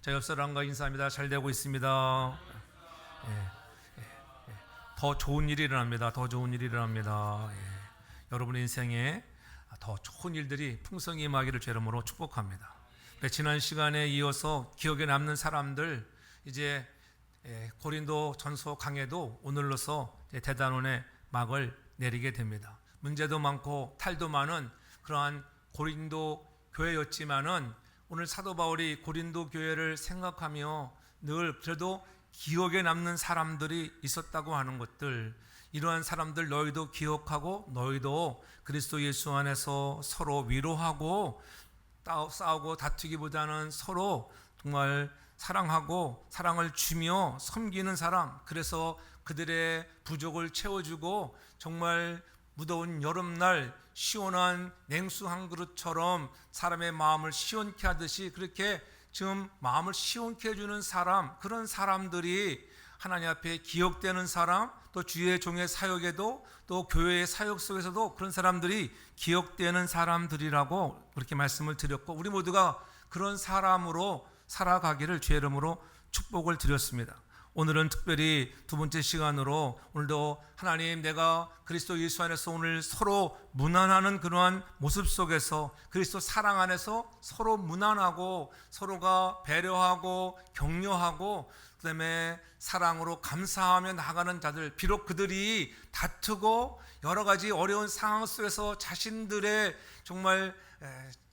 자, 옆 사람과 인사합니다. 잘 되고 있습니다. 더 좋은 일이 일어납니다. 더 좋은 일이 일어납니다. 여러분의 인생에 더 좋은 일들이 풍성히 임하기를 주 이름으로 축복합니다. 지난 시간에 이어서 기억에 남는 사람들, 이제 고린도 전서 강해도 오늘로서 대단원의 막을 내리게 됩니다. 문제도 많고 탈도 많은 그러한 고린도 교회였지만은 오늘 사도 바울이 고린도 교회를 생각하며 늘 그래도 기억에 남는 사람들이 있었다고 하는 것들, 이러한 사람들 너희도 기억하고 너희도 그리스도 예수 안에서 서로 위로하고 싸우고 다투기보다는 서로 정말 사랑하고 사랑을 주며 섬기는 사람, 그래서 그들의 부족을 채워주고 정말 무더운 여름날 시원한 냉수 한 그릇처럼 사람의 마음을 시원케 하듯이 그렇게 지금 마음을 시원케 해주는 사람, 그런 사람들이 하나님 앞에 기억되는 사람, 또 주의 종의 사역에도 또 교회의 사역 속에서도 그런 사람들이 기억되는 사람들이라고 그렇게 말씀을 드렸고, 우리 모두가 그런 사람으로 살아가기를 주의 이름으로 축복을 드렸습니다. 오늘은 특별히 두 번째 시간으로 오늘도 하나님, 내가 그리스도 예수 안에서 오늘 서로 무난하는 그러한 모습 속에서 그리스도 사랑 안에서 서로 무난하고 서로가 배려하고 격려하고 그다음에 사랑으로 감사하며 나아가는 자들, 비록 그들이 다투고 여러 가지 어려운 상황 속에서 자신들의 정말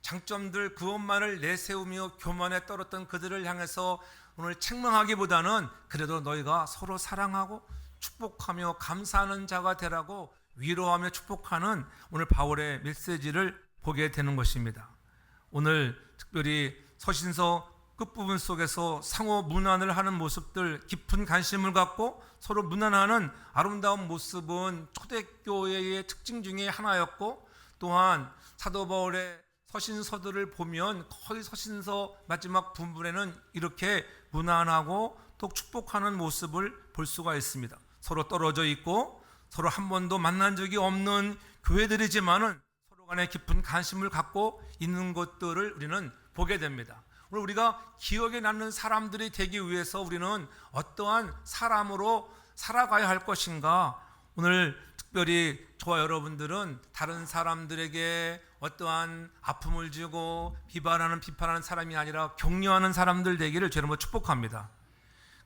장점들 그것만을 내세우며 교만에 떨었던 그들을 향해서 오늘 책망하기보다는 그래도 너희가 서로 사랑하고 축복하며 감사하는 자가 되라고 위로하며 축복하는 오늘 바울의 메시지를 보게 되는 것입니다. 오늘 특별히 서신서 끝부분 속에서 상호 문안을 하는 모습들, 깊은 관심을 갖고 서로 문안하는 아름다운 모습은 초대교회의 특징 중에 하나였고, 또한 사도 바울의 서신서들을 보면 거의 서신서 마지막 부분에는 이렇게 무난하고 또 축복하는 모습을 볼 수가 있습니다. 서로 떨어져 있고 서로 한 번도 만난 적이 없는 교회들이지만은 서로 간에 깊은 관심을 갖고 있는 것들을 우리는 보게 됩니다. 오늘 우리가 기억에 남는 사람들이 되기 위해서 우리는 어떠한 사람으로 살아가야 할 것인가? 오늘 특별히 저와 여러분들은 다른 사람들에게 어떠한 아픔을 주고 비판하는 사람이 아니라 격려하는 사람들 되기를 주님으로 축복합니다.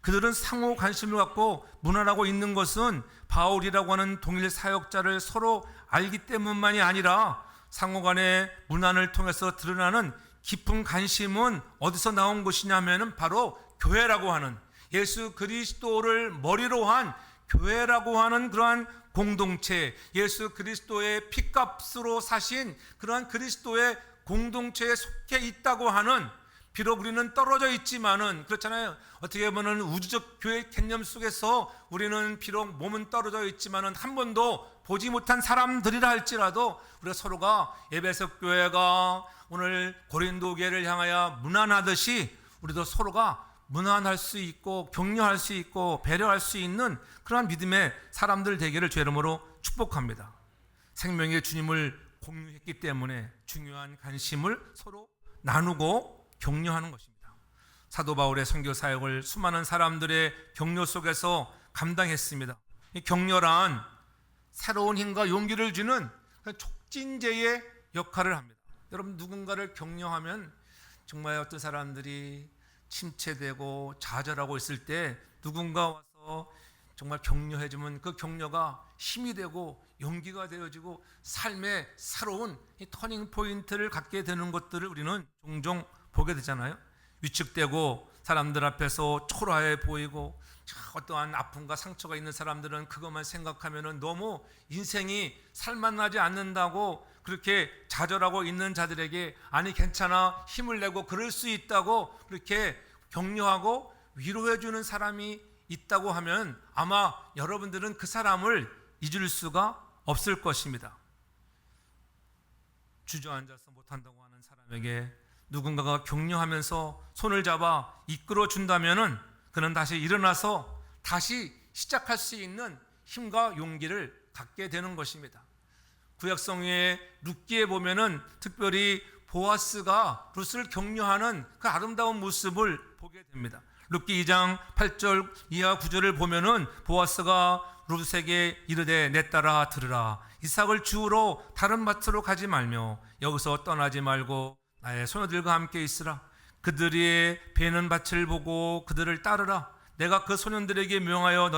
그들은 상호 관심을 갖고 문안하고 있는 것은 바울이라고 하는 동일 사역자를 서로 알기 때문만이 아니라 상호 간의 문안을 통해서 드러나는 깊은 관심은 어디서 나온 것이냐면은 바로 교회라고 하는, 예수 그리스도를 머리로 한 교회라고 하는 그러한 공동체, 예수 그리스도의 피값으로 사신 그러한 그리스도의 공동체에 속해 있다고 하는, 비록 우리는 떨어져 있지만은 그렇잖아요. 어떻게 보면 우주적 교회 개념 속에서 우리는 비록 몸은 떨어져 있지만은 한 번도 보지 못한 사람들이라 할지라도 우리가 서로가 에베소 교회가 오늘 고린도 교회를 향하여 문안하듯이 우리도 서로가 문안할 수 있고 격려할 수 있고 배려할 수 있는 그러한 믿음의 사람들 되기를 주의 이름으로 축복합니다. 생명의 주님을 공유했기 때문에 중요한 관심을 서로 나누고 격려하는 것입니다. 사도 바울의 선교 사역을 수많은 사람들의 격려 속에서 감당했습니다. 이 격려란 새로운 힘과 용기를 주는 촉진제의 역할을 합니다. 여러분, 누군가를 격려하면 정말 어떤 사람들이 침체되고 좌절하고 있을 때 누군가 와서 정말 격려해주면 그 격려가 힘이 되고 용기가 되어지고 삶의 새로운 이 터닝 포인트를 갖게 되는 것들을 우리는 종종 보게 되잖아요. 위축되고 사람들 앞에서 초라해 보이고 어떠한 아픔과 상처가 있는 사람들은 그것만 생각하면 너무 인생이 살만나지 않는다고 그렇게 좌절하고 있는 자들에게 아니 괜찮아, 힘을 내고 그럴 수 있다고 그렇게 격려하고 위로해주는 사람이 있다고 하면 아마 여러분들은 그 사람을 잊을 수가 없을 것입니다. 주저앉아서 못한다고 하는 사람에게 누군가가 격려하면서 손을 잡아 이끌어 준다면은 그는 다시 일어나서 다시 시작할 수 있는 힘과 용기를 갖게 되는 것입니다. 구약성의 룻기에 보면은 특별히 보아스가 룻을 격려하는 그 아름다운 모습을 보게 됩니다. 룻기 2장 8절 이하 9절을 보면은 보아스가 룻에게 이르되 내 딸아 들으라. 이삭을 주우러 다른 밭으로 가지 말며 여기서 떠나지 말고 나의 소녀들과 함께 있으라. 그들이 베는 밭을 보고 그들을 따르라. 내가 그 소년들에게 명하여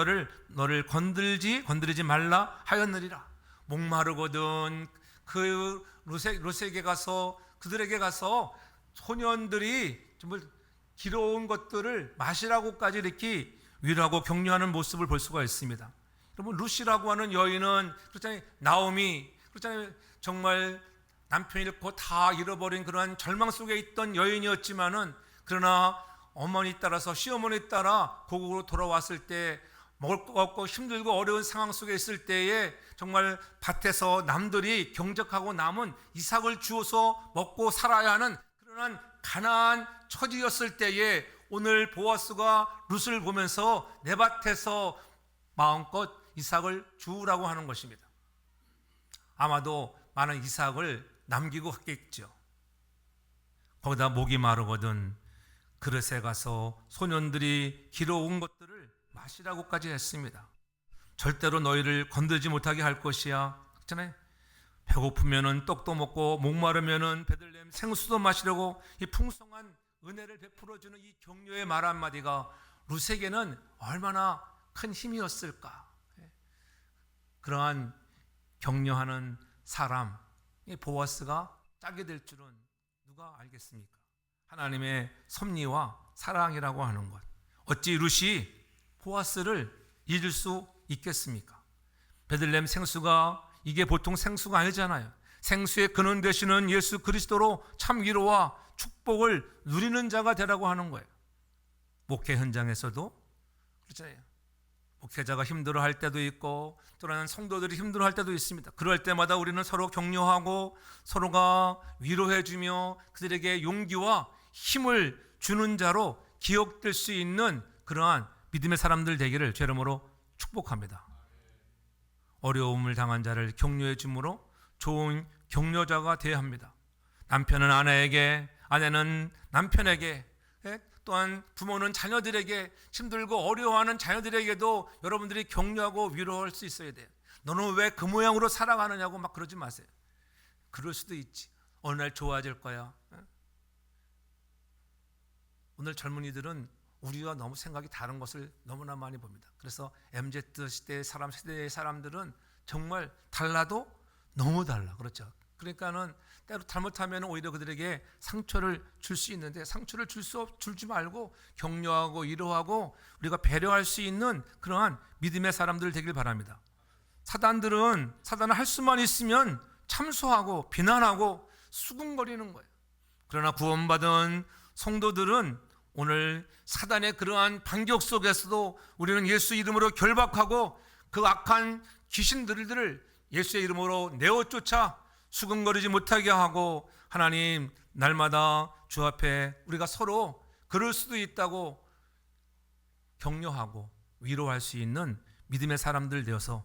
너를 건드리지 말라 하였느니라. 목마르거든 그 룻에게 가서 그들에게 가서 소년들이 정말 길어온 것들을 마시라고까지 이렇게 위로하고 격려하는 모습을 볼 수가 있습니다. 여러분, 룻이라고 하는 여인은 그렇잖아요. 나오미 그렇잖아요. 정말 남편 잃고 다 잃어버린 그러한 절망 속에 있던 여인이었지만은 그러나 어머니 따라서 시어머니 따라 고국으로 돌아왔을 때 먹을 거 없고 힘들고 어려운 상황 속에 있을 때에 정말 밭에서 남들이 경작하고 남은 이삭을 주어서 먹고 살아야 하는 그러한 가난한 처지였을 때에 오늘 보아스가 룻을 보면서 내 밭에서 마음껏 이삭을 주우라고 하는 것입니다. 아마도 많은 이삭을 남기고 갔겠죠. 거기다 목이 마르거든 그릇에 가서 소년들이 길어온 것들을 마시라고까지 했습니다. 절대로 너희를 건들지 못하게 할 것이야. 그렇잖아요. 배고프면은 떡도 먹고 목마르면은 베들레헴 생수도 마시려고 이 풍성한 은혜를 베풀어주는 이 격려의 말 한마디가 룻에게는 얼마나 큰 힘이었을까. 그러한 격려하는 사람 이 보아스가 짜게 될 줄은 누가 알겠습니까? 하나님의 섭리와 사랑이라고 하는 것. 어찌 룻이 보아스를 잊을 수 있겠습니까? 베들레헴 생수가 이게 보통 생수가 아니잖아요. 생수의 근원 되시는 예수 그리스도로 참 위로와 축복을 누리는 자가 되라고 하는 거예요. 목회 현장에서도 그렇잖아요. 목회자가 힘들어할 때도 있고 또는 성도들이 힘들어할 때도 있습니다. 그럴 때마다 우리는 서로 격려하고 서로가 위로해주며 그들에게 용기와 힘을 주는 자로 기억될 수 있는 그러한 믿음의 사람들 되기를 주 이름으로 축복합니다. 어려움을 당한 자를 격려해 주므로 좋은 격려자가 되어야 합니다. 남편은 아내에게, 아내는 남편에게, 또한 부모는 자녀들에게, 힘들고 어려워하는 자녀들에게도 여러분들이 격려하고 위로할 수 있어야 돼요. 너는 왜 그 모양으로 살아가느냐고 막 그러지 마세요. 그럴 수도 있지. 어느 날 좋아질 거야. 오늘 젊은이들은 우리와 너무 생각이 다른 것을 너무나 많이 봅니다. 그래서 MZ시대의 세대의 사람들은 정말 달라도 너무 달라. 그렇죠. 그러니까는 때로 잘못하면 오히려 그들에게 상처를 줄 수 있는데 상처를 주지 말고 격려하고 위로하고 우리가 배려할 수 있는 그러한 믿음의 사람들 되길 바랍니다. 사단은 할 수만 있으면 참소하고 비난하고 수군거리는 거예요. 그러나 구원받은 성도들은 오늘 사단의 그러한 반격 속에서도 우리는 예수 이름으로 결박하고 그 악한 귀신들을 예수의 이름으로 내어쫓아 수근거리지 못하게 하고 하나님 날마다 주 앞에 우리가 서로 그럴 수도 있다고 격려하고 위로할 수 있는 믿음의 사람들 되어서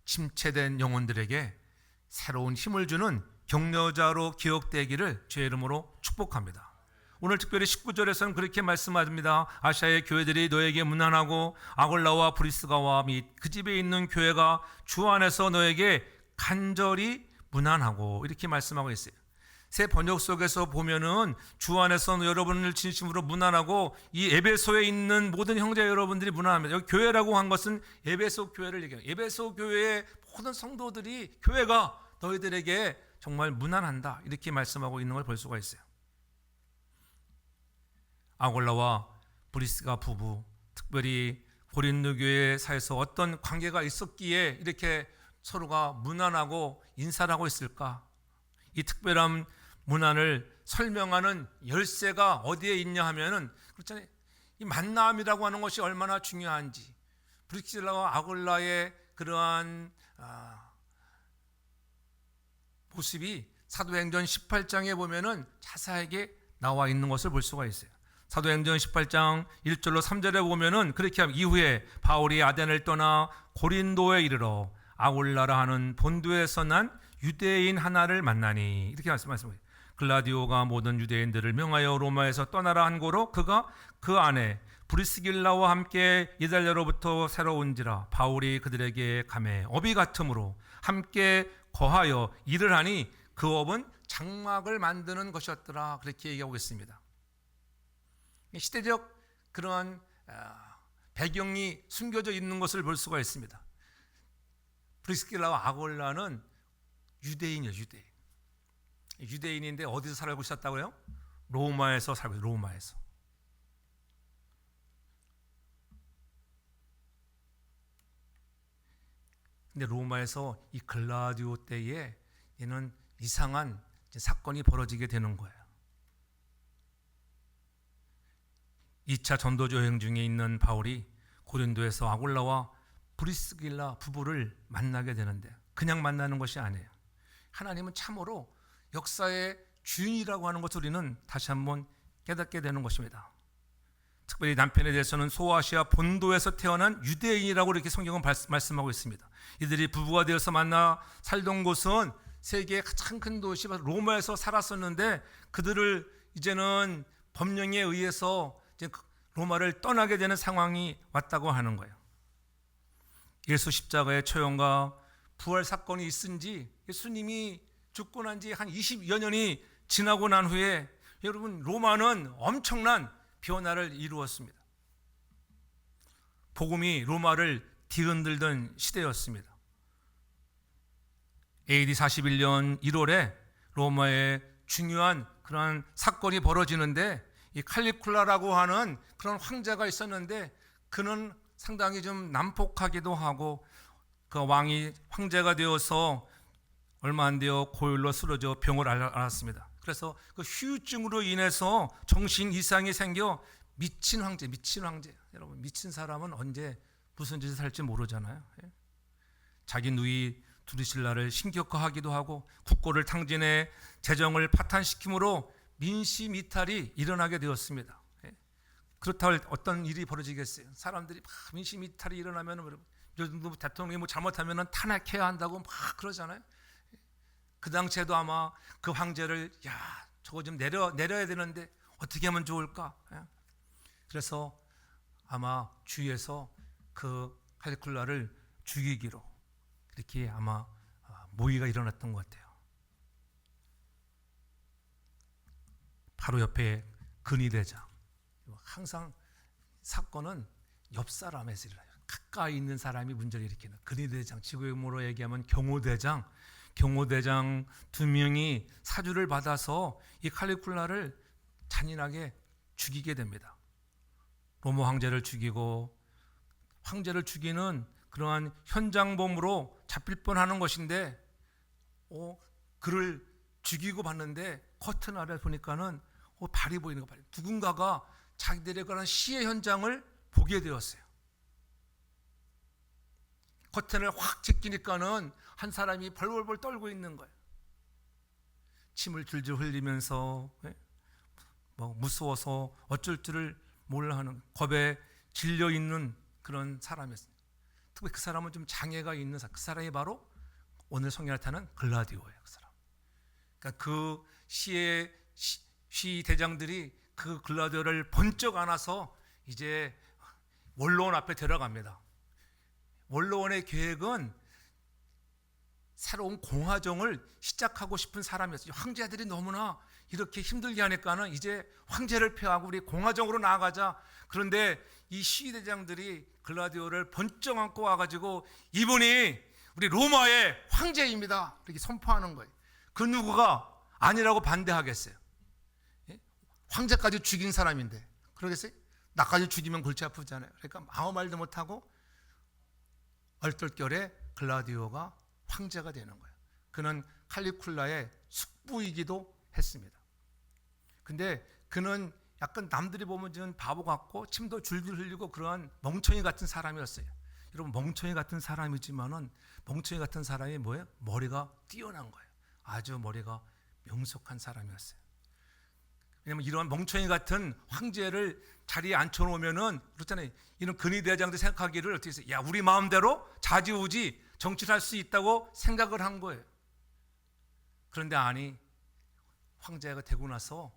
침체된 영혼들에게 새로운 힘을 주는 격려자로 기억되기를 주의 이름으로 축복합니다. 오늘 특별히 19절에서는 그렇게 말씀합니다. 아시아의 교회들이 너에게 문안하고 아골라와 브리스가와 및 그 집에 있는 교회가 주 안에서 너에게 간절히 문안하고 이렇게 말씀하고 있어요. 새 번역 속에서 보면은 주 안에서 여러분을 진심으로 문안하고 이 에베소에 있는 모든 형제 여러분들이 문안합니다. 여기 교회라고 한 것은 에베소 교회를 얘기해요. 에베소 교회의 모든 성도들이 교회가 너희들에게 정말 문안한다 이렇게 말씀하고 있는 걸 볼 수가 있어요. 아골라와 브리스가 부부, 특별히 고린도 교회 사이에서 어떤 관계가 있었기에 이렇게 서로가 문안하고 인사를 하고 있을까? 이 특별한 문안을 설명하는 열쇠가 어디에 있냐 하면은 그렇잖아요. 이 만남이라고 하는 것이 얼마나 중요한지, 브리스가와 아골라의 그러한 모습이 사도행전 18장에 보면은 자세하게 나와 있는 것을 볼 수가 있어요. 사도행전 18장 1절로 3절에 보면은 그렇게 하면 이후에 바울이 아덴을 떠나 고린도에 이르러 아골라라 하는 본도에서 난 유대인 하나를 만나니 이렇게 말씀하세요. 글라디오가 모든 유대인들을 명하여 로마에서 떠나라 한 고로 그가 그 안에 브리스길라와 함께 이달리아로부터 새로운지라 바울이 그들에게 감해 업이 같으므로 함께 거하여 일을 하니 그 업은 장막을 만드는 것이었더라. 그렇게 얘기하고 있습니다. 시대적 그러한 배경이 숨겨져 있는 것을 볼 수가 있습니다. 브리스길라와 아굴라는 유대인이에요. 유대인인데 어디서 살고 있었다고요? 로마에서 살고 있어요. 로마에서. 근데 로마에서 이 글라디오 때에 얘는 이상한 사건이 벌어지게 되는 거예요. 2차 전도조 여행 중에 있는 바울이 고린도에서 아굴라와 브리스길라 부부를 만나게 되는데 그냥 만나는 것이 아니에요. 하나님은 참으로 역사의 주인이라고 하는 것을 우리는 다시 한번 깨닫게 되는 것입니다. 특별히 남편에 대해서는 소아시아 본도에서 태어난 유대인이라고 이렇게 성경은 말씀하고 있습니다. 이들이 부부가 되어서 만나 살던 곳은 세계의 가장 큰 도시 로마에서 살았었는데 그들을 이제는 법령에 의해서 이제 로마를 떠나게 되는 상황이 왔다고 하는 거예요. 예수 십자가의 초연과 부활 사건이 있은지 예수님이 죽고 난 지 한 20여 년이 지나고 난 후에 여러분 로마는 엄청난 변화를 이루었습니다. 복음이 로마를 뒤흔들던 시대였습니다. AD 41년 1월에 로마에 중요한 그런 사건이 벌어지는데 이 칼리굴라라고 하는 그런 황제가 있었는데 그는 상당히 좀 난폭하기도 하고 그 왕이 황제가 되어서 얼마 안 되어 고열로 쓰러져 병을 앓았습니다. 그래서 그 후유증으로 인해서 정신 이상이 생겨 미친 황제. 여러분 미친 사람은 언제 무슨 짓을 할지 모르잖아요. 자기 누이 두루실라를 신격화하기도 하고 국고를 탕진해 재정을 파탄시킴으로 민심 이탈이 일어나게 되었습니다. 그렇다고 어떤 일이 벌어지겠어요? 사람들이 막 민심 이탈이 일어나면 요즘도 대통령이 뭐 잘못하면 탄핵해야 한다고 막 그러잖아요. 그 당시에도 아마 그 황제를 저거 좀 내려야 되는데 어떻게 하면 좋을까? 그래서 아마 주위에서 그 칼리굴라를 죽이기로 이렇게 아마 모의가 일어났던 것 같아요. 바로 옆에 근위대장. 항상 사건은 옆 사람에서 일어나요. 가까이 있는 사람이 문제를 일으키는 근위대장, 지구용어로 얘기하면 경호대장 2명이 사주를 받아서 이 칼리굴라를 잔인하게 죽이게 됩니다. 로마 황제를 죽이고 황제를 죽이는 그러한 현장범으로 잡힐 뻔하는 것인데 그를 죽이고 봤는데 커튼 아래 보니까는 발이 보이는 거, 누군가가 자기들의 그런 시해 현장을 보게 되었어요. 커튼을 확 제끼니까는 한 사람이 벌벌벌 떨고 있는 거예요. 침을 줄줄 흘리면서 무서워서 어쩔 줄을 몰라 하는 겁에 질려 있는 그런 사람이었어요. 특히 그 사람은 좀 장애가 있는 사람. 그 사람이 바로 오늘 성경을 타는 글라디오예요. 그 사람. 그러니까 그 시 대장들이 그 글라디오를 번쩍 안아서 이제 원로원 앞에 데려갑니다. 원로원의 계획은 새로운 공화정을 시작하고 싶은 사람이었어요. 황제들이 너무나 이렇게 힘들게 하니까는 이제 황제를 폐하고 우리 공화정으로 나아가자. 그런데 이 시대장들이 글라디오를 번쩍 안고 와가지고 이분이 우리 로마의 황제입니다. 이렇게 선포하는 거예요. 그 누구가 아니라고 반대하겠어요? 황제까지 죽인 사람인데 그러겠어요? 나까지 죽이면 골치 아프잖아요. 그러니까 아무 말도 못하고 얼떨결에 글라디오가 황제가 되는 거예요. 그는 칼리굴라의 숙부이기도 했습니다. 근데 그는 약간 남들이 보면 좀 바보 같고 침도 줄줄 흘리고 그러한 멍청이 같은 사람이었어요. 여러분 멍청이 같은 사람이지만은 멍청이 같은 사람이 뭐예요? 머리가 뛰어난 거예요. 아주 머리가 명석한 사람이었어요. 왜냐하면 이런 멍청이 같은 황제를 자리에 앉혀놓으면은 그렇잖아요. 이런 근위대장들 생각하기를 어떻게 했어요? 야, 우리 마음대로 좌지우지 정치를 할 수 있다고 생각을 한 거예요. 그런데 아니, 황제가 되고 나서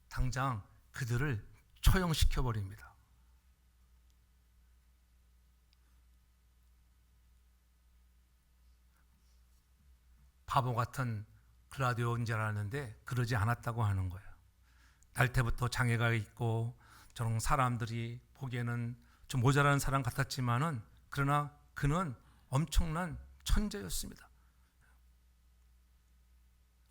당장 그들을 처형시켜 버립니다. 바보 같은 글라디오인 줄 알았는데 그러지 않았다고 하는 거예요. 날 때부터 장애가 있고 저런 사람들이 보기에는 좀 모자라는 사람 같았지만은 그러나 그는 엄청난 천재였습니다.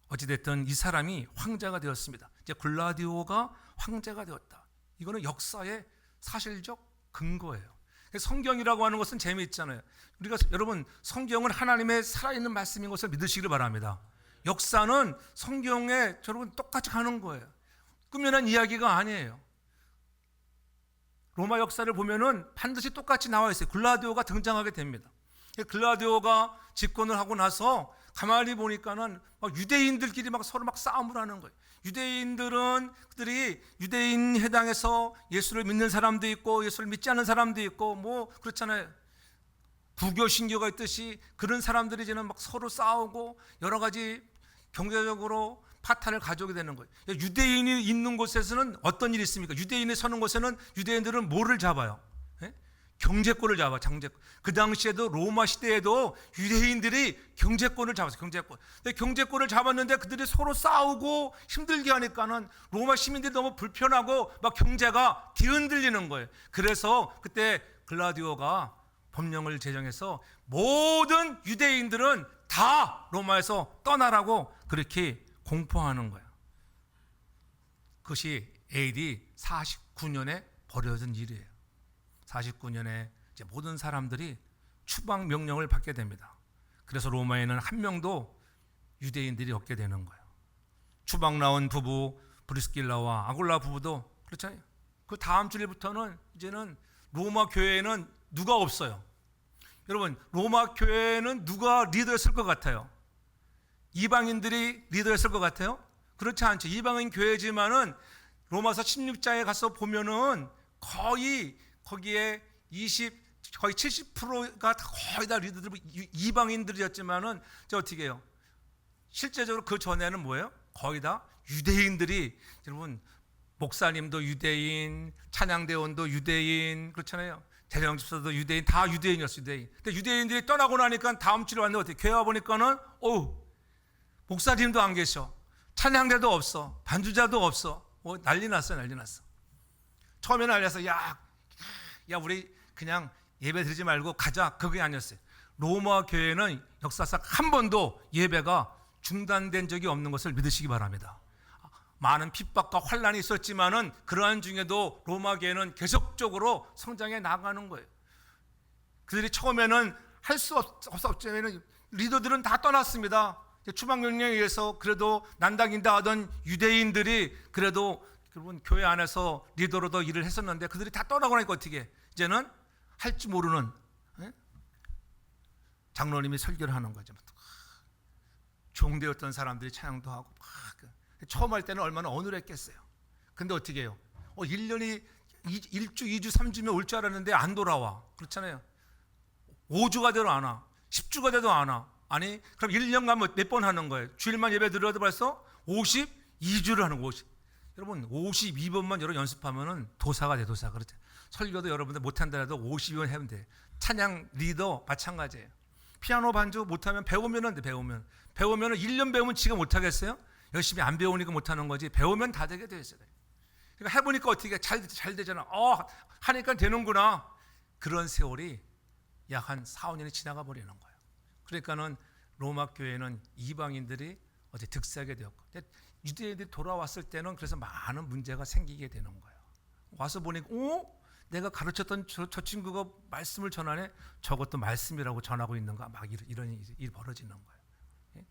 어찌됐든 이 사람이 황제가 되었습니다. 이제 글라디오가 황제가 되었다. 이거는 역사의 사실적 근거예요. 성경이라고 하는 것은 재미있잖아요. 우리가 여러분 성경은 하나님의 살아있는 말씀인 것을 믿으시기를 바랍니다. 역사는 성경에 여러분 똑같이 가는 거예요. 꾸며낸 이야기가 아니에요. 로마 역사를 보면은 반드시 똑같이 나와 있어요. 글라디오가 등장하게 됩니다. 글라디오가 집권을 하고 나서 가만히 보니까는 막 유대인들끼리 막 서로 막 싸움을 하는 거예요. 유대인들은 그들이 유대인 해당에서 예수를 믿는 사람도 있고 예수를 믿지 않는 사람도 있고 뭐 그렇잖아요. 부교 신교가 있듯이 그런 사람들이 이제는 막 서로 싸우고 여러 가지 경제적으로 파탄을 가져오게 되는 거예요. 유대인이 있는 곳에서는 어떤 일이 있습니까? 유대인이 서는 곳에는 유대인들은 뭐를 잡아요? 경제권을 잡아. 경제권. 그 당시에도 로마 시대에도 유대인들이 경제권을 잡았어요. 경제권. 근데 경제권을 잡았는데 그들이 서로 싸우고 힘들게 하니까는 로마 시민들이 너무 불편하고 막 경제가 뒤흔들리는 거예요. 그래서 그때 글라디오가 법령을 제정해서 모든 유대인들은 다 로마에서 떠나라고 그렇게 공포하는 거예요. 그것이 AD 49년에 벌어진 일이에요. 49년에 이제 모든 사람들이 추방 명령을 받게 됩니다. 그래서 로마에는 한 명도 유대인들이 없게 되는 거예요. 추방 나온 부부 브리스길라와 아굴라 부부도 그렇잖아요. 그 다음 주일부터는 이제는 로마 교회에는 누가 없어요. 여러분 로마 교회는 누가 리더였을 것 같아요? 이방인들이 리더였을 것 같아요? 그렇지 않죠. 이방인 교회지만은 로마서 16장에 가서 보면은 거의 거기에 거의 70%가 거의 다 리더들 이방인들이었지만은 어떻게 해요? 실제적으로 그 전에는 뭐예요? 거의 다 유대인들이 여러분 목사님도 유대인, 찬양대원도 유대인 그렇잖아요. 대령집사도 유대인 다 유대인이었어요. 유대인. 근데 유대인들이 떠나고 나니까 다음 주에 왔는데 어떻게 교회 와 보니까는 목사님도 안 계셔. 찬양대도 없어. 반주자도 없어. 난리 났어요. 난리 났어. 처음에는 알려서 야 우리 그냥 예배 드리지 말고 가자. 그게 아니었어요. 로마 교회는 역사상 한 번도 예배가 중단된 적이 없는 것을 믿으시기 바랍니다. 많은 핍박과 환란이 있었지만은 그러한 중에도 로마 교회는 계속적으로 성장해 나가는 거예요. 그들이 처음에는 할 수 없었지만 리더들은 다 떠났습니다. 추방 명령에 의해서 그래도 난다긴다 하던 유대인들이 그래도 여러분 교회 안에서 리더로도 일을 했었는데 그들이 다 떠나고 나니까 어떻게 해? 이제는 할 줄 모르는 장로님이 설교를 하는 거죠. 종되었던 사람들이 찬양도 하고 처음 할 때는 얼마나 어눌했겠어요. 근데 어떻게 해요? 1년이 1주, 2주, 3주면 올 줄 알았는데 안 돌아와. 그렇잖아요. 5주가 돼도 안 와. 10주가 돼도 안 와. 아니 그럼 1년간 몇 번 하는 거예요? 주일만 예배 드려도 벌써 52주를 하는 거예요. 여러분 52번만 여러분 연습하면은 도사가 돼. 도사. 그렇죠. 설교도 여러분들 못한다라도 52번 하면 돼. 찬양 리더 마찬가지예요. 피아노 반주 못하면 배우면 돼. 배우면 1년 배우면 지가 못하겠어요? 열심히 안 배우니까 못하는 거지. 배우면 다 되게 돼 있어요. 그러니까 해보니까 어떻게 잘 되잖아. 하니까 되는구나. 그런 세월이 약 한 4, 5년이 지나가 버리는 거예요. 그러니까는 로마 교회는 이방인들이 어제 득세하게 되었고, 유대인들이 돌아왔을 때는 그래서 많은 문제가 생기게 되는 거예요. 와서 보니까 내가 가르쳤던 저 친구가 말씀을 전하네. 저것도 말씀이라고 전하고 있는가. 막 이런 일이 벌어지는 거예요. 예?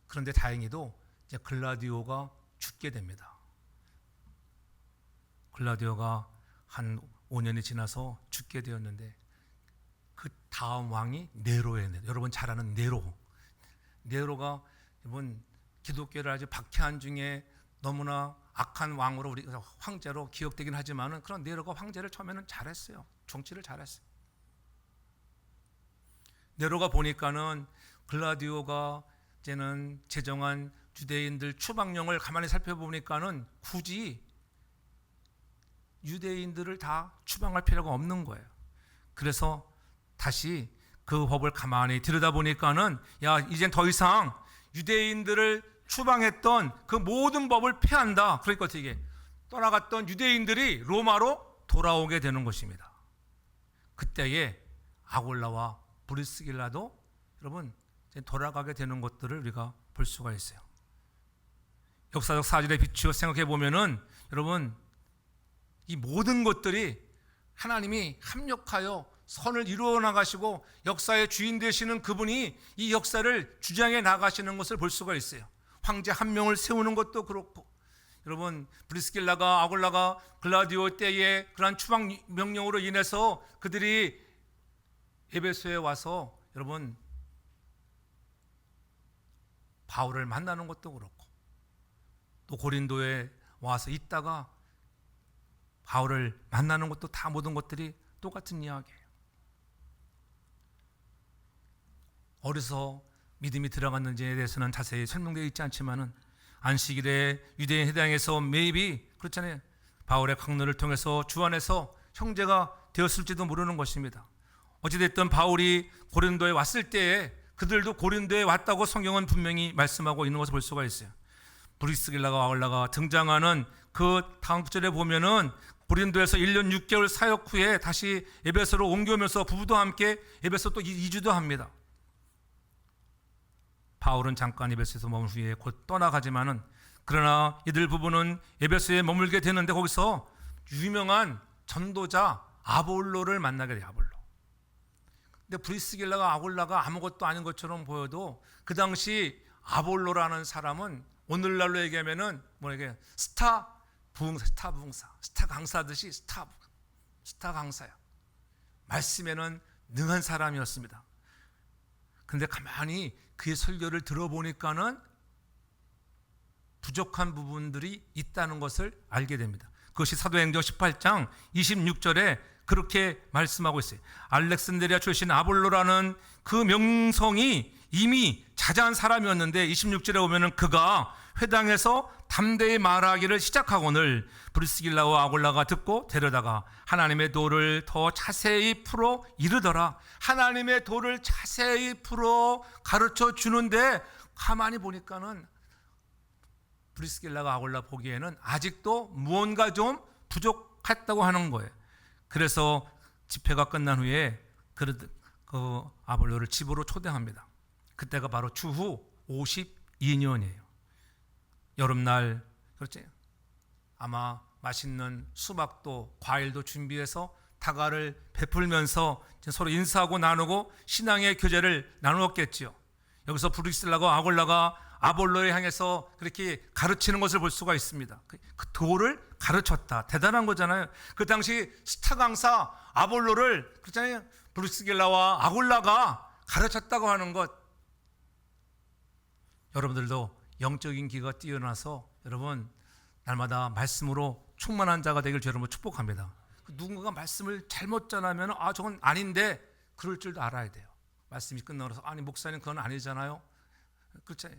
그런데 다행히도 이제 글라디오가 죽게 됩니다. 글라디오가 한 5년이 지나서 죽게 되었는데 그 다음 왕이 네로예요. 여러분 잘 아는 네로. 네로가 이번 기독교를 아주 박해한 중에 너무나 악한 왕으로 우리 황제로 기억되긴 하지만은 그런 네로가 황제를 처음에는 잘했어요. 정치를 잘했어요. 네로가 보니까는 글라디오가 이제는 제정한 유대인들 추방령을 가만히 살펴보니까는 굳이 유대인들을 다 추방할 필요가 없는 거예요. 그래서 다시 그 법을 가만히 들여다보니까는 야, 이젠 더 이상 유대인들을 추방했던 그 모든 법을 폐한다. 그러니까 어떻게 떠나갔던 유대인들이 로마로 돌아오게 되는 것입니다. 그때에 아골라와 브리스길라도 여러분 돌아가게 되는 것들을 우리가 볼 수가 있어요. 역사적 사실에 비추어 생각해 보면은 여러분 이 모든 것들이 하나님이 합력하여 선을 이루어 나가시고 역사의 주인 되시는 그분이 이 역사를 주장해 나가시는 것을 볼 수가 있어요. 황제 한 명을 세우는 것도 그렇고 여러분 브리스길라가 아골라가 글라디오 때에 그러한 추방 명령으로 인해서 그들이 에베소에 와서 여러분 바울을 만나는 것도 그렇고 또 고린도에 와서 있다가 바울을 만나는 것도 다 모든 것들이 똑같은 이야기예요. 어디서 믿음이 들어갔는지에 대해서는 자세히 설명되어 있지 않지만은 안식일에 유대인 회당에서 매입이 그렇잖아요. 바울의 강론을 통해서 주 안에서 형제가 되었을지도 모르는 것입니다. 어찌됐든 바울이 고린도에 왔을 때에 그들도 고린도에 왔다고 성경은 분명히 말씀하고 있는 것을 볼 수가 있어요. 브리스길라가 아골라가 등장하는 그 다음 구절에 보면은 고린도에서 1년 6개월 사역 후에 다시 에베소로 옮겨오면서 부부도 함께 에베소 또 2주도 합니다. 바울은 잠깐 에베소에서 머문 후에 곧 떠나가지만은 그러나 이들 부부는 에베소에 머물게 되는데 거기서 유명한 전도자 아볼로를 만나게 돼요. 아볼로. 근데 브리스길라가 아골라가 아무것도 아닌 것처럼 보여도 그 당시 아볼로라는 사람은 오늘날로 얘기하면은 뭐에게 스타 부흥사, 스타 강사듯이 스타 강사야. 말씀에는 능한 사람이었습니다. 그런데 가만히 그의 설교를 들어보니까는 부족한 부분들이 있다는 것을 알게 됩니다. 그것이 사도행전 18장 26절에 그렇게 말씀하고 있어요. 알렉산드리아 출신 아볼로라는 그 명성이 이미 자자한 사람이었는데 26절에 보면은 그가 회당에서 담대히 말하기를 시작하거늘 브리스길라와 아골라가 듣고 데려다가 하나님의 도를 더 자세히 풀어 이르더라. 하나님의 도를 자세히 풀어 가르쳐 주는데 가만히 보니까는 브리스길라가 아골라 보기에는 아직도 무언가 좀 부족했다고 하는 거예요. 그래서 집회가 끝난 후에 그 아볼로를 집으로 초대합니다. 그때가 바로 추후 52년이에요. 여름날 그렇지? 아마 맛있는 수박도 과일도 준비해서 다가를 베풀면서 서로 인사하고 나누고 신앙의 교제를 나누었겠지요. 여기서 브리스길라가 아골라가 아볼로에 향해서 그렇게 가르치는 것을 볼 수가 있습니다. 그 도를 가르쳤다. 대단한 거잖아요. 그 당시 스타 강사 아볼로를 그렇잖아요. 브리스길라와 아골라가 가르쳤다고 하는 것. 여러분들도 영적인 기가 뛰어나서 여러분 날마다 말씀으로 충만한 자가 되길 여러분 축복합니다. 누군가가 말씀을 잘못 전하면 저건 아닌데 그럴 줄도 알아야 돼요. 말씀이 끝나서 아니 목사님 그건 아니잖아요. 그렇잖아요.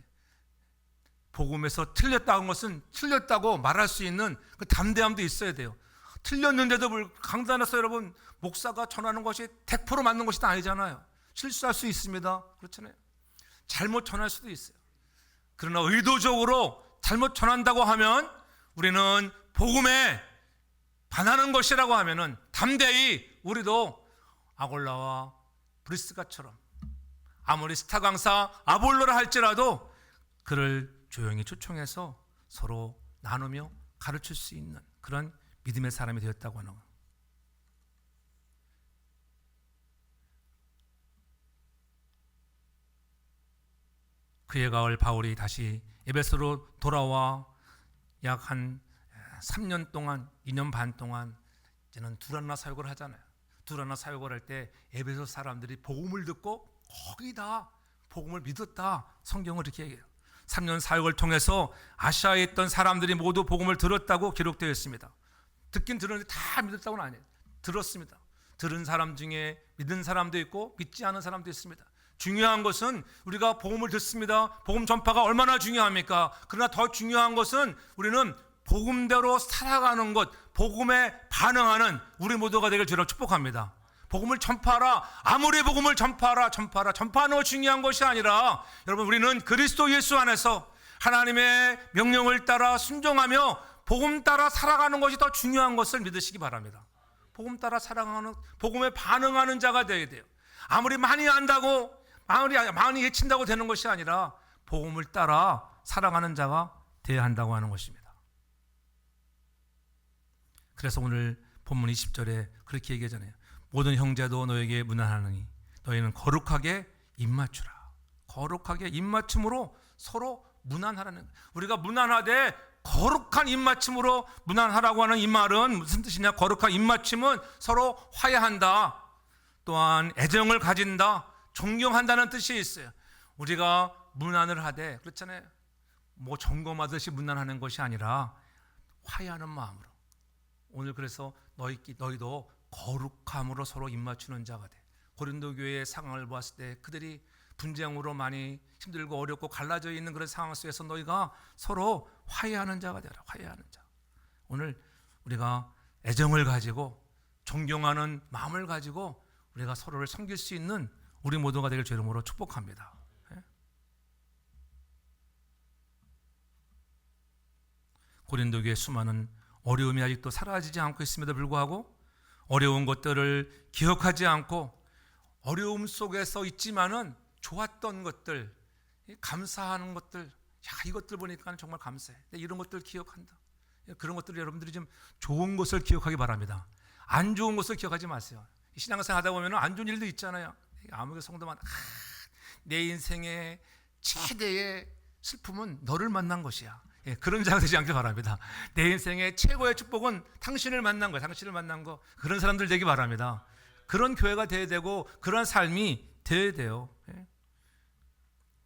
복음에서 틀렸다는 것은 틀렸다고 말할 수 있는 그 담대함도 있어야 돼요. 틀렸는데도 강단에서 여러분 목사가 전하는 것이 100% 맞는 것이 아니잖아요. 실수할 수 있습니다. 그렇잖아요. 잘못 전할 수도 있어요. 그러나 의도적으로 잘못 전한다고 하면 우리는 복음에 반하는 것이라고 하면은 담대히 우리도 아골라와 브리스가처럼 아무리 스타 강사 아볼로라 할지라도 그를 조용히 초청해서 서로 나누며 가르칠 수 있는 그런 믿음의 사람이 되었다고 하는 것. 그해 가을 바울이 다시 에베소로 돌아와 약 한 3년 동안 2년 반 동안 이제는 두란노아 사역을 하잖아요. 두란노아 사역을 할 때 에베소 사람들이 복음을 듣고 거의 다 복음을 믿었다. 성경을 이렇게 얘기해요. 3년 사역을 통해서 아시아에 있던 사람들이 모두 복음을 들었다고 기록되어 있습니다. 듣긴 들었는데 다 믿었다고는 아니에요. 들었습니다. 들은 사람 중에 믿은 사람도 있고 믿지 않은 사람도 있습니다. 중요한 것은 우리가 복음을 듣습니다. 복음 전파가 얼마나 중요합니까? 그러나 더 중요한 것은 우리는 복음대로 살아가는 것, 복음에 반응하는 우리 모두가 되길 주로 축복합니다. 복음을 전파하라. 아무리 복음을 전파하는 거 중요한 것이 아니라 여러분, 우리는 그리스도 예수 안에서 하나님의 명령을 따라 순종하며 복음 따라 살아가는 것이 더 중요한 것을 믿으시기 바랍니다. 복음 따라 살아가는, 복음에 반응하는 자가 되어야 돼요. 아무리 많이 안다고, 많이 예친다고 되는 것이 아니라 복음을 따라 살아가는 자가 되어야 한다고 하는 것입니다. 그래서 오늘 본문 20절에 그렇게 얘기하잖아요. 모든 형제도 너에게 문안하느니 너희는 거룩하게 입맞추라. 거룩하게 입맞춤으로 서로 문안하라는 거예요. 우리가 문안하되 거룩한 입맞춤으로 문안하라고 하는 이 말은 무슨 뜻이냐? 거룩한 입맞춤은 서로 화해한다, 또한 애정을 가진다, 존경한다는 뜻이 있어요. 우리가 문안을 하되 그렇잖아요. 뭐 점검하듯이 문안하는 것이 아니라 화해하는 마음으로. 오늘 그래서 너희도 거룩함으로 서로 입맞추는 자가 돼. 고린도 교회의 상황을 보았을 때 그들이 분쟁으로 많이 힘들고 어렵고 갈라져 있는 그런 상황 속에서 너희가 서로 화해하는 자가 되라. 화해하는 자. 오늘 우리가 애정을 가지고 존경하는 마음을 가지고 우리가 서로를 섬길 수 있는 우리 모두가 되길 주의 이름으로 축복합니다. 고린도 교회 수많은 어려움이 아직도 사라지지 않고 있음에도 불구하고 어려운 것들을 기억하지 않고 어려움 속에서 있지만은 좋았던 것들, 감사하는 것들, 야, 이것들 보니까 정말 감사해. 이런 것들 기억한다. 그런 것들을 여러분들이 좀 좋은 것을 기억하기 바랍니다. 안 좋은 것을 기억하지 마세요. 신앙생활 하다 보면 안 좋은 일도 있잖아요. 아무개 성도만 내 인생의 최대의 슬픔은 너를 만난 것이야. 그런 자가 되지 않길 바랍니다. 내 인생의 최고의 축복은 당신을 만난 거야. 당신을 만난 거. 그런 사람들 되기 바랍니다. 그런 교회가 되어야 되고 그런 삶이 되어야 돼요.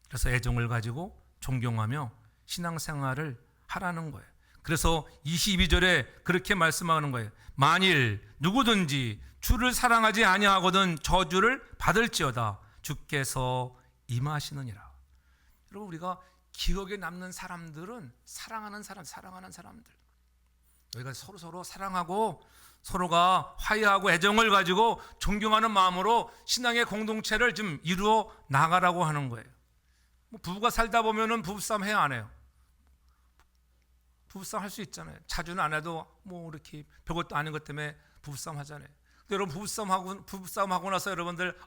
그래서 애정을 가지고 존경하며 신앙생활을 하라는 거예요. 그래서 22절에 그렇게 말씀하는 거예요. 만일 누구든지 주를 사랑하지 아니하거든 저주를 받을지어다. 주께서 임하시느니라. 여러분, 우리가 기억에 남는 사람들은 사랑하는 사람들. 우리가 서로 사랑하고 서로가 화해하고 애정을 가지고 존경하는 마음으로 신앙의 공동체를 좀 이루어 나가라고 하는 거예요. 뭐 부부가 살다 보면은 부부싸움 해야 안 해요? 부부싸움 할 수 있잖아요. 자주는 안 해도 뭐 이렇게 별것도 아닌 것 때문에 부부싸움 하잖아요. 근데 여러분, 부부싸움 하고 나서 여러분들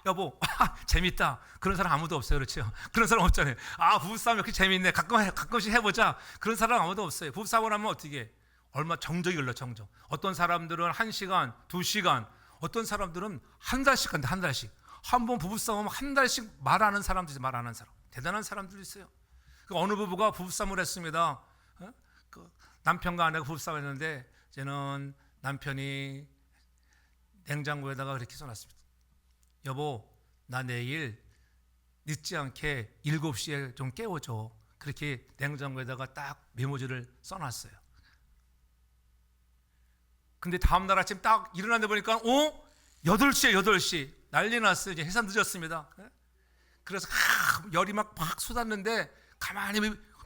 여보 재밌다 그런 사람 아무도 없어요. 그렇죠? 그런 사람 없잖아요. 부부싸움 이렇게 재밌네, 가끔씩 해보자, 그런 사람 아무도 없어요. 부부싸움을 하면 어떻게 해? 얼마 정적이 흘러. 정적. 어떤 사람들은 1시간 2시간, 어떤 사람들은 한 달씩 한다. 한 달씩. 한 번 부부싸움하면 한 달씩 말하는 사람도 있어요. 말하는 사람. 대단한 사람들이 있어요. 어느 부부가 부부싸움을 했습니다. 남편과 아내가 부부싸움을 했는데 이제는 남편이 냉장고에다가 그렇게 써놨습니다. 여보, 나 내일 늦지 않게 7시에 좀 깨워줘. 그렇게 냉장고에다가 딱 메모지를 써놨어요. 근데 다음날 아침 딱 일어났는데 보니까 8시 난리 났어요. 이제 회사 늦었습니다. 그래서 열이 막 쏟았는데 가만히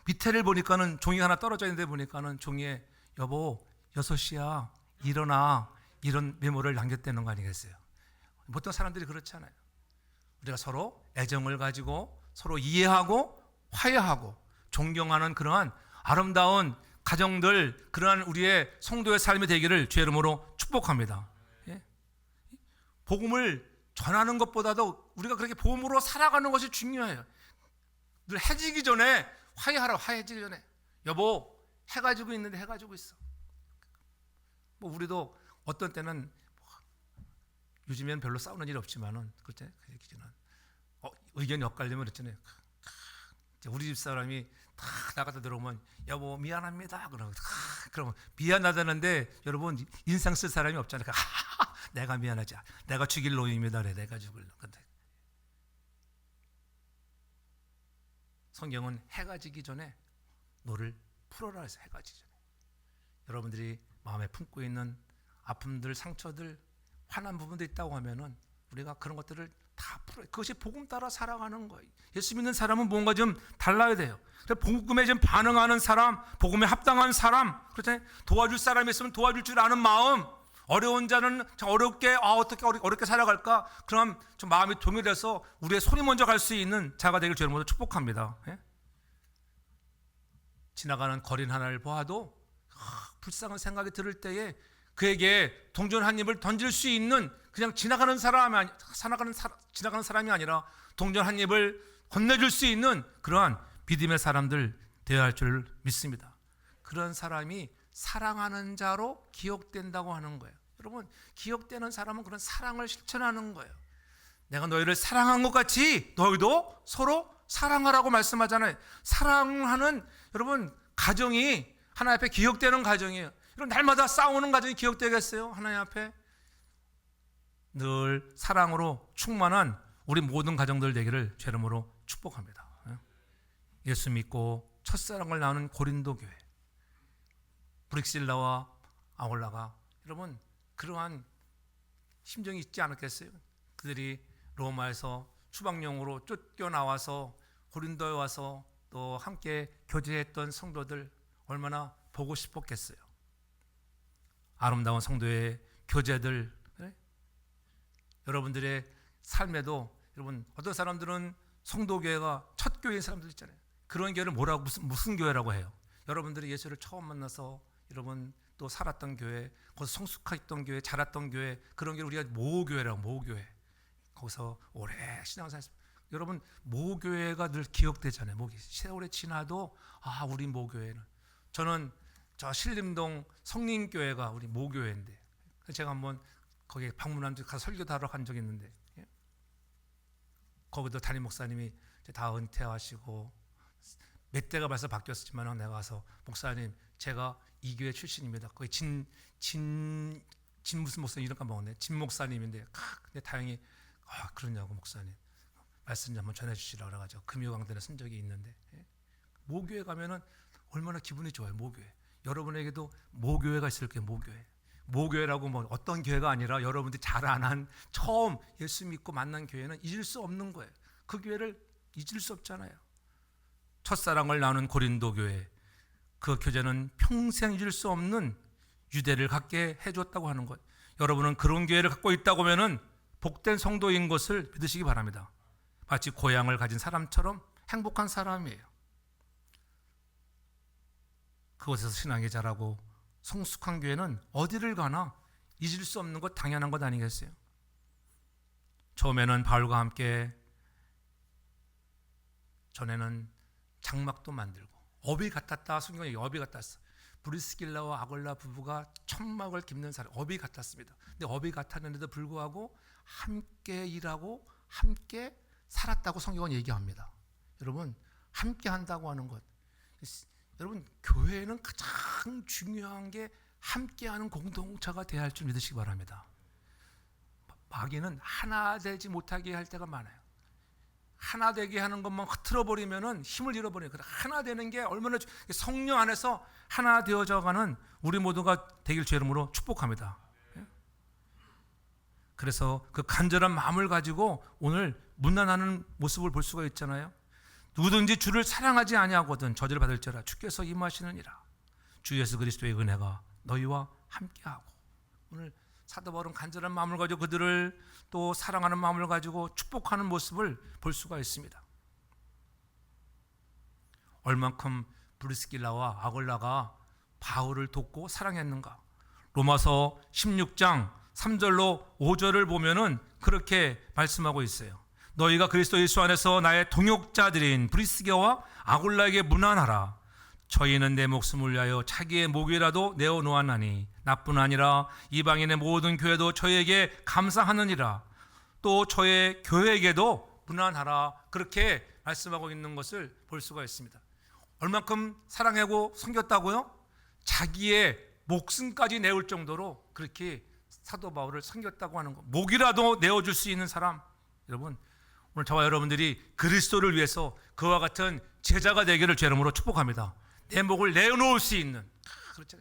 밑에를 보니까는 종이 하나 떨어져 있는데 보니까는 종이에 여보 6시야 일어나, 이런 메모를 남겼다는 거 아니겠어요? 보통 사람들이 그렇잖아요. 우리가 서로 애정을 가지고 서로 이해하고 화해하고 존경하는 그러한 아름다운 가정들, 그러한 우리의 성도의 삶이 되기를 주의 이름으로 축복합니다. 복음을 전하는 것보다도 우리가 그렇게 복음으로 살아가는 것이 중요해요. 늘 해지기 전에 화해하라. 화해지기 전에 여보 해가 지고 있는데 해가 지고 있어. 뭐 우리도 어떤 때는 요즘엔 별로 싸우는 일 없지만은 그때 그 얘기는 의견이 엇갈리면 그렇잖아요. 우리 집 사람이 다 나가다 들어오면 여보 미안합니다. 그러면 미안하다는데 여러분 인상 쓸 사람이 없잖아요. 내가 미안하지. 내가 죽일 놈입니다. 그래, 내가 죽을 놈. 근데 성경은 해가 지기 전에 너를 풀어라 해서 해가 지기 전에 여러분들이 마음에 품고 있는 아픔들, 상처들, 화난 부분도 있다고 하면은 우리가 그런 것들을 다 풀어요. 그것이 복음 따라 살아가는 거예요. 예수 믿는 사람은 뭔가 좀 달라야 돼요. 복음에 좀 반응하는 사람, 복음에 합당한 사람, 그렇잖아요. 도와줄 사람이 있으면 도와줄 줄 아는 마음, 어려운 자는 어렵게 어떻게 어렵게 살아갈까? 그럼 좀 마음이 동일해서 우리의 손이 먼저 갈 수 있는 자가 되길 주님으로 축복합니다. 예? 지나가는 거린 하나를 보아도 불쌍한 생각이 들을 때에 그에게 동전 한 입을 던질 수 있는 그냥 지나가는 사람이 아니라 동전 한 입을 건네줄 수 있는 그러한 믿음의 사람들 되어야 할 줄 믿습니다. 그런 사람이 사랑하는 자로 기억된다고 하는 거예요. 여러분, 기억되는 사람은 그런 사랑을 실천하는 거예요. 내가 너희를 사랑한 것 같이 너희도 서로 사랑하라고 말씀하잖아요. 사랑하는 여러분 가정이 하나님 앞에 기억되는 가정이에요. 여러분, 날마다 싸우는 가정이 기억되겠어요? 하나님 앞에 늘 사랑으로 충만한 우리 모든 가정들 되기를 주 이름으로 축복합니다. 예수 믿고 첫사랑을 나눈 고린도 교회, 브릭실라와 아굴라가 여러분 그러한 심정이 있지 않았겠어요? 그들이 로마에서 추방용으로 쫓겨나와서 고린도에 와서 또 함께 교제했던 성도들 얼마나 보고 싶었겠어요? 아름다운 성도의 교제들, 네? 여러분들의 삶에도 여러분 어떤 사람들은 성도교회가 첫 교회인 사람들 있잖아요. 그런 교회를 뭐라고 무슨 교회라고 해요? 여러분들이 예수를 처음 만나서 여러분 또 살았던 교회, 거기서 성숙했던 교회, 자랐던 교회, 그런 게 우리가 모교회라고, 모교회. 거기서 오래 신앙생활. 여러분 모교회가 늘 기억되잖아요. 세월이 지나도 우리 모교회는. 저는 저 신림동 성린교회가 우리 모교회인데 제가 한번 거기에 방문한 적 가서 설교도 하러 간 적이 있는데 거기도 담임 목사님이 다 은퇴하시고 몇 대가 벌써 바뀌었지만 내가 가서 목사님 제가 이 교회 출신입니다. 거기 진 무슨 목사님 이름 까먹었네. 진 목사님인데 근데 다행히 그러냐고 목사님 말씀 좀 한번 전해주시라 그래가지고 금요강단에 쓴 적이 있는데 모교회 가면은 얼마나 기분이 좋아요. 모교회. 여러분에게도 모교회가 있을 거예요. 모교회라고 뭐 어떤 교회가 아니라 여러분들이 자라난 처음 예수 믿고 만난 교회는 잊을 수 없는 거예요. 그 교회를 잊을 수 없잖아요. 첫사랑을 나눈 고린도 교회, 그 교제는 평생 잊을 수 없는 유대를 갖게 해줬다고 하는 것. 여러분은 그런 교회를 갖고 있다고 하면은 복된 성도인 것을 믿으시기 바랍니다. 마치 고향을 가진 사람처럼 행복한 사람이에요. 그곳에서 신앙이 자라고 성숙한 교회는 어디를 가나 잊을 수 없는 것, 당연한 것 아니겠어요? 처음에는 바울과 함께 전에는 장막도 만들고 업이 같았다. 성경에 업이 같았어. 브리스길라와 아굴라 부부가 천막을 깁는 사람, 업이 같았습니다. 근데 업이 같았는데도 불구하고 함께 일하고 함께 살았다고 성경은 얘기합니다. 여러분 함께 한다고 하는 것, 여러분 교회는 가장 중요한 게 함께하는 공동체가 되어야 할 줄 믿으시기 바랍니다. 마귀는 하나 되지 못하게 할 때가 많아요. 하나 되게 하는 것만 흐트러버리면은 힘을 잃어버려요. 하나 되는 게 얼마나 성령 안에서 하나 되어져가는 우리 모두가 되길 주 이름으로 축복합니다. 그래서 그 간절한 마음을 가지고 오늘 문안하는 모습을 볼 수가 있잖아요. 누구든지 주를 사랑하지 아니하거든 저주를 받을지어다. 주께서 임하시느니라. 주 예수 그리스도의 은혜가 너희와 함께하고. 오늘 사도 바울은 간절한 마음을 가지고 그들을 또 사랑하는 마음을 가지고 축복하는 모습을 볼 수가 있습니다. 얼만큼 브리스길라와 아굴라가 바울을 돕고 사랑했는가. 로마서 16장 3절로 5절을 보면은 그렇게 말씀하고 있어요. 너희가 그리스도 예수 안에서 나의 동역자들인 브리스게와 아굴라에게 문안하라. 저희는 내 목숨을 위하여 자기의 목이라도 내어놓았나니 나뿐 아니라 이방인의 모든 교회도 저희에게 감사하느니라. 또 저의 교회에게도 문안하라. 그렇게 말씀하고 있는 것을 볼 수가 있습니다. 얼만큼 사랑하고 섬겼다고요? 자기의 목숨까지 내올 정도로 그렇게 사도 바울을 섬겼다고 하는 것. 목이라도 내어줄 수 있는 사람. 여러분 오늘 저와 여러분들이 그리스도를 위해서 그와 같은 제자가 되기를 주 이름으로 축복합니다. 내 목을 내어놓을 수 있는. 그렇죠.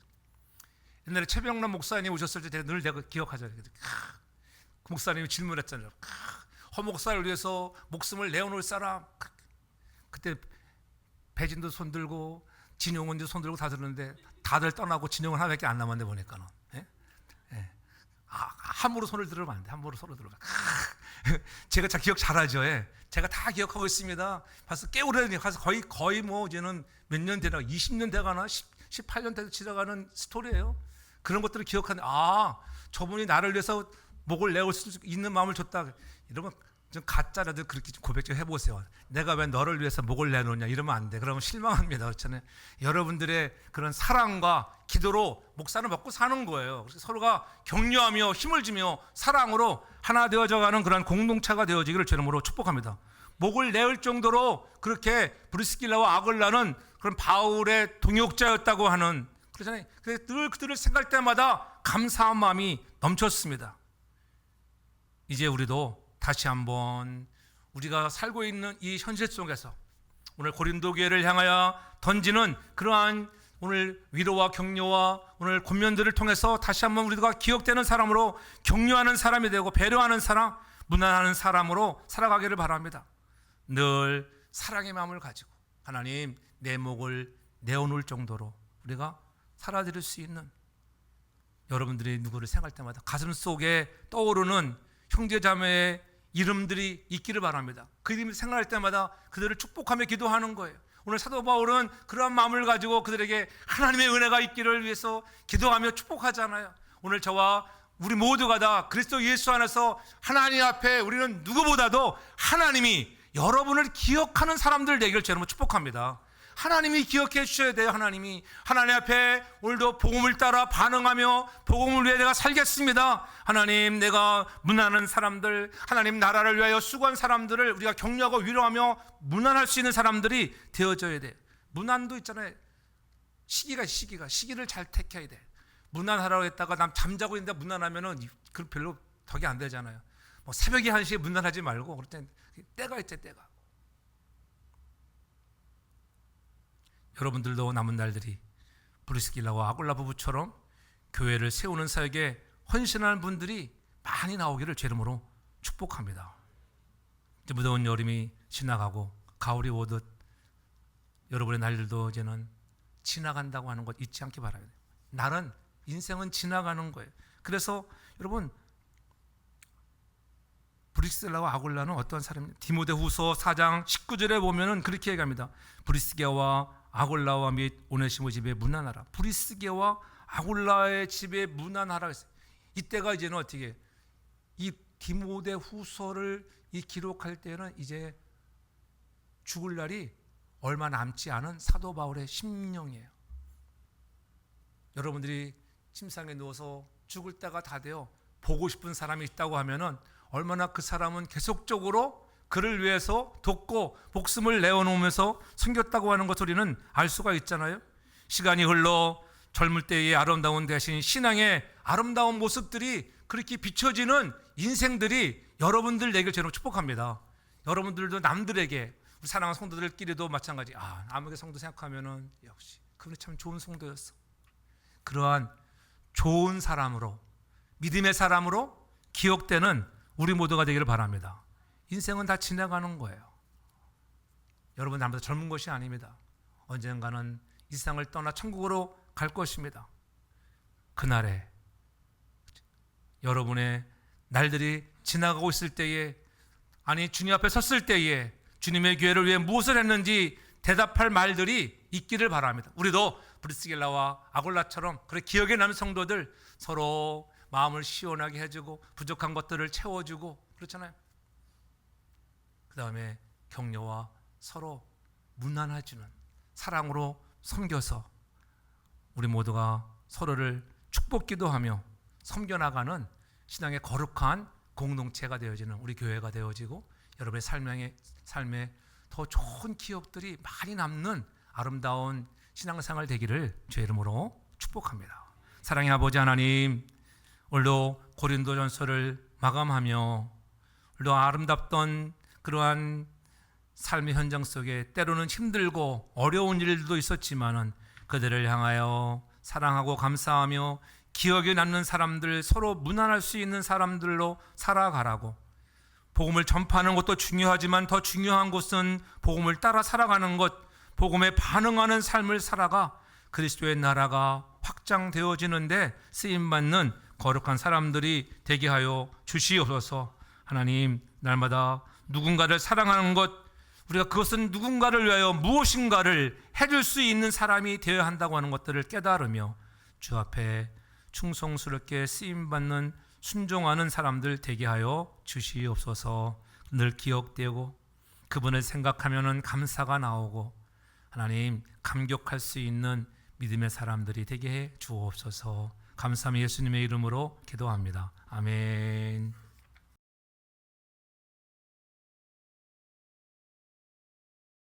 옛날에 최병남 목사님 오셨을 때 늘 내가 기억하잖아요. 그 목사님이 질문했잖아요. 목사를 위해서 목숨을 내어놓을 사람. 그때 배진도 손들고 진용원도 손들고 다 들었는데 다들 떠나고 진용은 하나밖에 안 남았네 보니까는. 예? 예. 함부로 손을 들으면 안 돼. 함부로 손을 들으면. 제가 잘 기억 잘하죠. 예. 제가 다 기억하고 있습니다. 벌써 꽤 오래된, 거의 뭐 이제는 몇 년 되나, 20년 돼가나, 18년 돼도 지나가는 스토리예요. 그런 것들을 기억하는. 저분이 나를 위해서 목을 내올 수 있는 마음을 줬다. 이러면 좀 가짜라도 그렇게 고백 좀 해보세요. 내가 왜 너를 위해서 목을 내놓냐 이러면 안 돼. 그러면 실망합니다. 그렇잖아요. 여러분들의 그런 사랑과 기도로 목사는 먹고 사는 거예요. 그래서 서로가 격려하며 힘을 주며 사랑으로 하나 되어져가는 그런 공동체가 되어지기를 주님으로 축복합니다. 목을 내을 정도로 그렇게 브리스길라와 아굴라는 그런 바울의 동역자였다고 하는, 그렇잖아요. 그래서 늘 그들을 생각할 때마다 감사한 마음이 넘쳤습니다. 이제 우리도 다시 한번 우리가 살고 있는 이 현실 속에서 오늘 고린도 교회를 향하여 던지는 그러한 오늘 위로와 격려와 오늘 권면들을 통해서 다시 한번 우리가 기억되는 사람으로, 격려하는 사람이 되고 배려하는 사람, 무난하는 사람으로 살아가기를 바랍니다. 늘 사랑의 마음을 가지고 하나님 내 목을 내어놓을 정도로 우리가 살아드릴 수 있는, 여러분들이 누구를 생각할 때마다 가슴 속에 떠오르는 형제자매의 이름들이 있기를 바랍니다. 그 이름을 생각할 때마다 그들을 축복하며 기도하는 거예요. 오늘 사도 바울은 그러한 마음을 가지고 그들에게 하나님의 은혜가 있기를 위해서 기도하며 축복하잖아요. 오늘 저와 우리 모두가 다 그리스도 예수 안에서 하나님 앞에 우리는 누구보다도 하나님이 여러분을 기억하는 사람들 되기를 저는 축복합니다. 하나님이 기억해 주셔야 돼요. 하나님 앞에 오늘도 복음을 따라 반응하며 복음을 위해 내가 살겠습니다. 하나님, 내가 무난한 사람들, 하나님 나라를 위하여 수고한 사람들을 우리가 격려하고 위로하며 무난할 수 있는 사람들이 되어져야 돼요. 무난도 있잖아요. 시기를 잘 택해야 돼. 무난하라고 했다가 남 잠자고 있는데 무난하면은 그 별로 덕이 안 되잖아요. 뭐 새벽에 1시에 무난하지 말고 그럴 땐 때가 있죠, 때가. 여러분들도 남은 날들이 브리스길라와 아굴라 부부처럼 교회를 세우는 사역에 헌신하는 분들이 많이 나오기를 제 이름으로 축복합니다. 이제 무더운 여름이 지나가고 가을이 오듯 여러분의 날들도 이제는 지나간다고 하는 것 잊지 않기 바랍니다. 날은, 인생은 지나가는 거예요. 그래서 여러분, 브리스길라와 아굴라는 어떤 사람이냐? 디모데후서 4장 19절에 보면은 그렇게 얘기합니다. 브리스게와 아굴라와 및 오네시모 집에 문안하라. 브리스게와 아굴라의 집에 문안하라 했어요. 이때가 이제는 어떻게, 이 디모데후서를 이 기록할 때는 이제 죽을 날이 얼마 남지 않은 사도 바울의 심령이에요. 여러분들이 침상에 누워서 죽을 때가 다 되어 보고 싶은 사람이 있다고 하면은 얼마나 그 사람은 계속적으로 그를 위해서 돕고 목숨을 내어놓으면서 섬겼다고 하는 것을 우리는 알 수가 있잖아요. 시간이 흘러 젊을 때의 아름다운 대신 신앙의 아름다운 모습들이 그렇게 비춰지는 인생들이 여러분들 내게 저는 축복합니다. 여러분들도 남들에게, 우리 사랑하는 성도들끼리도 마찬가지. 남에게 성도 생각하면은 역시 그분이 참 좋은 성도였어. 그러한 좋은 사람으로, 믿음의 사람으로 기억되는 우리 모두가 되기를 바랍니다. 인생은 다 지나가는 거예요. 여러분, 남보다 젊은 것이 아닙니다. 언젠가는 이 세상을 떠나 천국으로 갈 것입니다. 그날에 여러분의 날들이 지나가고 있을 때에, 아니 주님 앞에 섰을 때에 주님의 교회를 위해 무엇을 했는지 대답할 말들이 있기를 바랍니다. 우리도 브리스길라와 아굴라처럼 그래 기억에 남는 성도들, 서로 마음을 시원하게 해주고 부족한 것들을 채워주고 그렇잖아요. 그 다음에 격려와 서로 문안해주는 사랑으로 섬겨서 우리 모두가 서로를 축복기도하며 섬겨나가는 신앙의 거룩한 공동체가 되어지는 우리 교회가 되어지고, 여러분의 삶에 더 좋은 기억들이 많이 남는 아름다운 신앙생활 되기를 주의 이름으로 축복합니다. 사랑의 아버지 하나님, 오늘도 고린도전서를 마감하며 오늘도 아름답던 그러한 삶의 현장 속에 때로는 힘들고 어려운 일들도 있었지만은 그들을 향하여 사랑하고 감사하며 기억에 남는 사람들, 서로 무난할 수 있는 사람들로 살아가라고, 복음을 전파하는 것도 중요하지만 더 중요한 것은 복음을 따라 살아가는 것, 복음에 반응하는 삶을 살아가 그리스도의 나라가 확장되어지는데 쓰임받는 거룩한 사람들이 되게 하여 주시옵소서. 하나님, 날마다 누군가를 사랑하는 것, 우리가 그것은 누군가를 위하여 무엇인가를 해줄 수 있는 사람이 되어야 한다고 하는 것들을 깨달으며 주 앞에 충성스럽게 쓰임받는 순종하는 사람들 되게 하여 주시옵소서. 늘 기억되고 그분을 생각하면 감사가 나오고 하나님 감격할 수 있는 믿음의 사람들이 되게 해 주옵소서. 감사함이 예수님의 이름으로 기도합니다. 아멘.